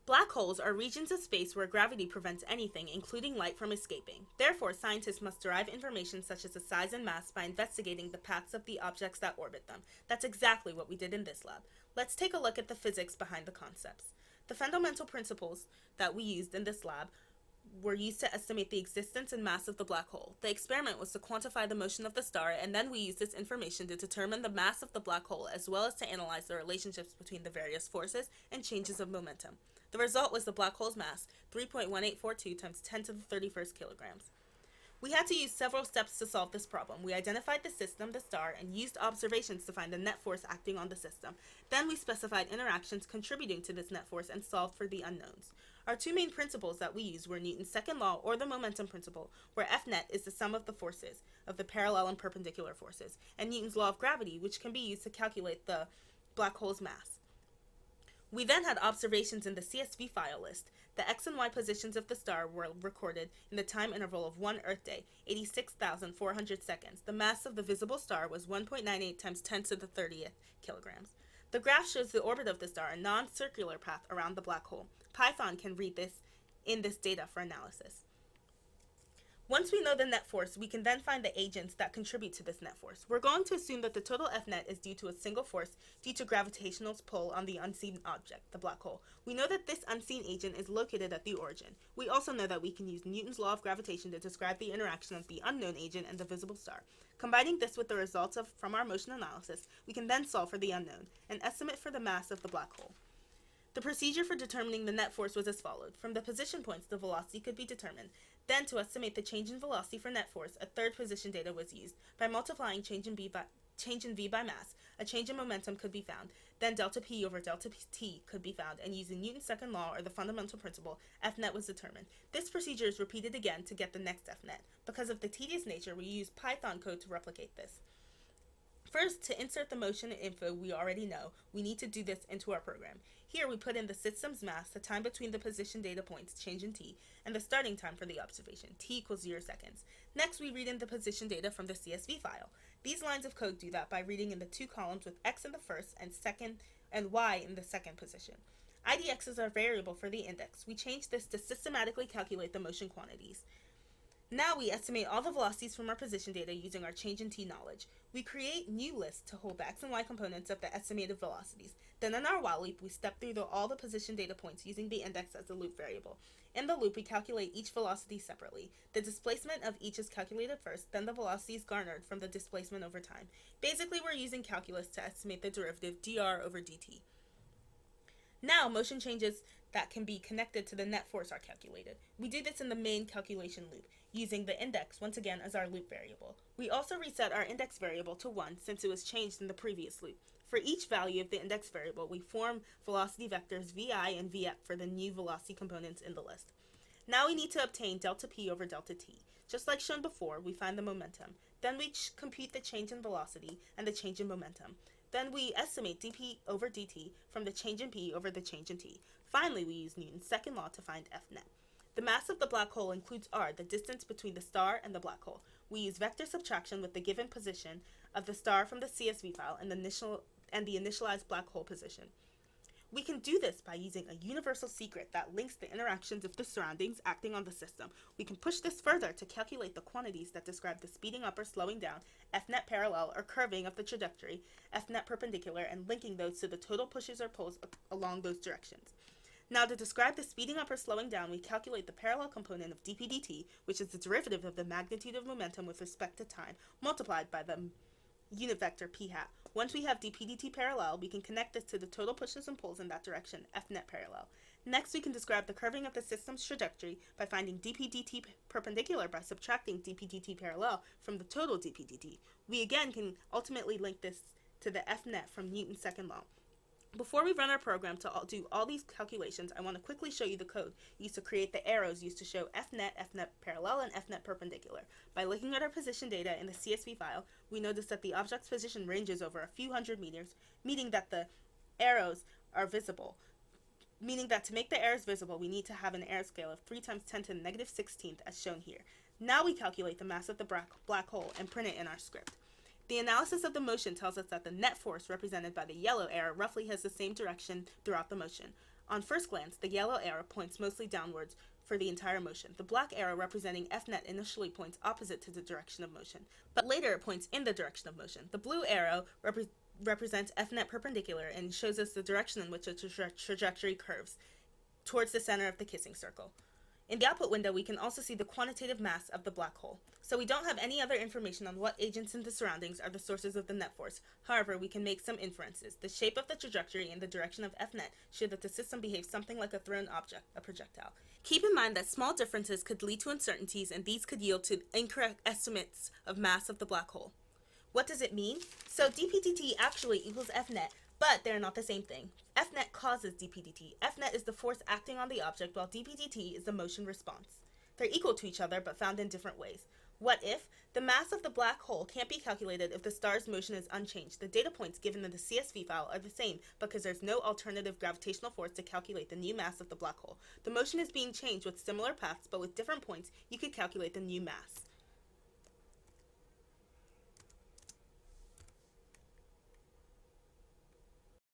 Black holes are regions of space where gravity prevents anything, including light, from escaping. Therefore, scientists must derive information such as the size and mass by investigating the paths of the objects that orbit them. That's exactly what we did in this lab. Let's take a look at the physics behind the concepts. The fundamental principles that we used in this lab were used to estimate the existence and mass of the black hole. The experiment was to quantify the motion of the star, and then we used this information to determine the mass of the black hole, as well as to analyze the relationships between the various forces and changes of momentum. The result was the black hole's mass, 3.1842 times 10 to the 31st kilograms. We had to use several steps to solve this problem. We identified the system, the star, and used observations to find the net force acting on the system. Then we specified interactions contributing to this net force and solved for the unknowns. Our two main principles that we used were Newton's second law, or the momentum principle, where F net is the sum of the forces, of the parallel and perpendicular forces, and Newton's law of gravity, which can be used to calculate the black hole's mass. We then had observations in the CSV file list. The x and y positions of the star were recorded in the time interval of 1 Earth day, 86,400 seconds. The mass of the visible star was 1.98 times 10 to the 30th kilograms. The graph shows the orbit of the star, a non-circular path around the black hole. Python can read this in this data for analysis. Once we know the net force, we can then find the agents that contribute to this net force. We're going to assume that the total F net is due to a single force due to gravitational pull on the unseen object, the black hole. We know that this unseen agent is located at the origin. We also know that we can use Newton's law of gravitation to describe the interaction of the unknown agent and the visible star. Combining this with the results from our motion analysis, we can then solve for the unknown, an estimate for the mass of the black hole. The procedure for determining the net force was as followed. From the position points, the velocity could be determined. Then, to estimate the change in velocity for net force, a third position data was used. By multiplying change in v by mass, a change in momentum could be found. Then delta p over delta t could be found, and using Newton's second law, or the fundamental principle, F net was determined. This procedure is repeated again to get the next F net. Because of the tedious nature, we use Python code to replicate this. First, to insert the motion info we already know, we need to do this into our program. Here we put in the system's mass, the time between the position data points, change in t, and the starting time for the observation, t equals 0 seconds. Next, we read in the position data from the CSV file. These lines of code do that by reading in the two columns with x in the first and second and y in the second position. IDX is our variable for the index. We change this to systematically calculate the motion quantities. Now we estimate all the velocities from our position data using our change in t knowledge. We create new lists to hold the x and y components of the estimated velocities. Then in our while loop, we step through all the position data points using the index as the loop variable. In the loop, we calculate each velocity separately. The displacement of each is calculated first, then the velocity is garnered from the displacement over time. Basically, we're using calculus to estimate the derivative dr over dt. Now, motion changes that can be connected to the net force are calculated. We do this in the main calculation loop, using the index once again as our loop variable. We also reset our index variable to 1 since it was changed in the previous loop. For each value of the index variable, we form velocity vectors vi and vf for the new velocity components in the list. Now we need to obtain delta p over delta t. Just like shown before, we find the momentum. Then we compute the change in velocity and the change in momentum. Then we estimate dp over dt from the change in p over the change in t. Finally, we use Newton's second law to find F net. The mass of the black hole includes r, the distance between the star and the black hole. We use vector subtraction with the given position of the star from the CSV file and the initialized black hole position. We can do this by using a universal secret that links the interactions of the surroundings acting on the system. We can push this further to calculate the quantities that describe the speeding up or slowing down, F net parallel or curving of the trajectory, F net perpendicular, and linking those to the total pushes or pulls along those directions. Now, to describe the speeding up or slowing down, we calculate the parallel component of dp dt, which is the derivative of the magnitude of momentum with respect to time, multiplied by the unit vector p hat. Once we have dp dt parallel, we can connect this to the total pushes and pulls in that direction, F net parallel. Next, we can describe the curving of the system's trajectory by finding dp dt perpendicular by subtracting dp dt parallel from the total dp dt. We again can ultimately link this to the F net from Newton's second law. Before we run our program to do all these calculations, I want to quickly show you the code used to create the arrows used to show F net parallel, and F net perpendicular. By looking at our position data in the CSV file, we notice that the object's position ranges over a few hundred meters, meaning that the arrows are visible. Meaning that to make the arrows visible, we need to have an arrow scale of 3 times 10 to the negative 16th as shown here. Now we calculate the mass of the black hole and print it in our script. The analysis of the motion tells us that the net force represented by the yellow arrow roughly has the same direction throughout the motion. On first glance, the yellow arrow points mostly downwards for the entire motion. The black arrow representing Fnet initially points opposite to the direction of motion, but later it points in the direction of motion. The blue arrow represents Fnet perpendicular and shows us the direction in which a trajectory curves towards the center of the kissing circle. In the output window, we can also see the quantitative mass of the black hole. So we don't have any other information on what agents in the surroundings are the sources of the net force. However, we can make some inferences. The shape of the trajectory and the direction of Fnet show that the system behaves something like a thrown object, a projectile. Keep in mind that small differences could lead to uncertainties, and these could yield to incorrect estimates of mass of the black hole. What does it mean? So dPdt actually equals Fnet, but they're not the same thing. Fnet causes dPdt. Fnet is the force acting on the object, while dPdt is the motion response. They're equal to each other, but found in different ways. What if? The mass of the black hole can't be calculated if the star's motion is unchanged. The data points given in the CSV file are the same because there's no alternative gravitational force to calculate the new mass of the black hole. The motion is being changed with similar paths, but with different points, you could calculate the new mass.